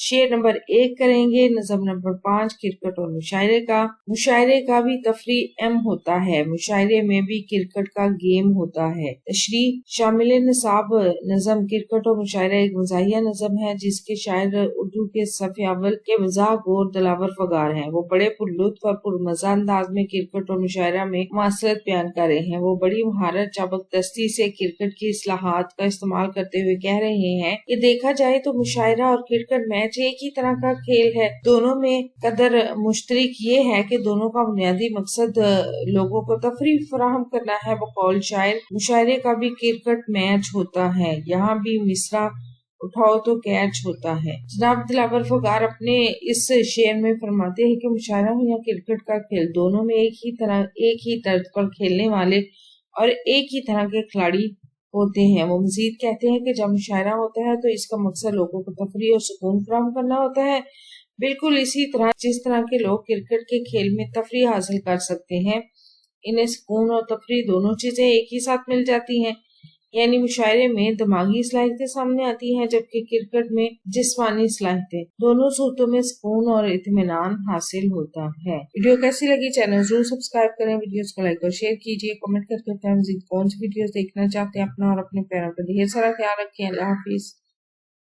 شعر نمبر 1 کریں گے۔ نظم نمبر 5 کرکٹ اور مشاعرے کا۔ مشاعرے کا بھی تفریح اہم ہوتا ہے، مشاعرے میں بھی کرکٹ کا گیم ہوتا ہے۔ تشریح شامل نصاب نظم کرکٹ اور مشاعرہ ایک مزاحیہ نظم ہے جس کے شاعر اردو کے صف اول کے مزاح گور دلاور فگار ہیں۔ وہ بڑے پرلطف اور پرمزہ انداز میں کرکٹ اور مشاعرہ میں مواصلت بیان کر رہے ہیں۔ وہ بڑی مہارت چابک دستی سے کرکٹ کی اصطلاحات کا استعمال کرتے ہوئے کہہ رہے ہیں کہ دیکھا جائے تو مشاعرہ اور کرکٹ میچ ایک ہی طرح کا کھیل ہے۔ دونوں میں قدر مشترک یہ ہے کہ دونوں کا بنیادی مقصد لوگوں کو تفریح فراہم کرنا ہے۔ بقول شاعر مشاعرے کا بھی کرکٹ میچ ہوتا ہے، یہاں بھی مصرع اٹھاؤ تو کیچ ہوتا ہے۔ جناب دلاور فگار اپنے اس شعر میں فرماتے ہیں کہ مشاعرہ ہو یا کرکٹ کا کھیل، دونوں میں ایک ہی طرز پر کھیلنے والے اور ایک ہی طرح کے کھلاڑی ہوتے ہیں۔ وہ مزید کہتے ہیں کہ جب مشاعرہ ہوتا ہے تو اس کا مقصد لوگوں کو تفریح اور سکون فراہم کرنا ہوتا ہے، بالکل اسی طرح جس طرح کے لوگ کرکٹ کے کھیل میں تفریح حاصل کر سکتے ہیں۔ انہیں سکون اور تفریح دونوں چیزیں ایک ہی ساتھ مل جاتی ہیں، یعنی مشاعرے میں دماغی صلاحیتیں سامنے آتی ہیں جبکہ کرکٹ میں جسمانی صلاحیتیں۔ دونوں صورتوں میں سکون اور اطمینان حاصل ہوتا ہے۔ ویڈیو کیسی لگی؟ چینل ضرور سبسکرائب کریں، ویڈیوز کو لائک اور شیئر کیجیے، کمنٹ کر کے مزید کون سی ویڈیوز دیکھنا چاہتے ہیں۔ اپنا اور اپنے پیاروں کا ڈھیر سارا خیال رکھیں۔ اللہ حافظ۔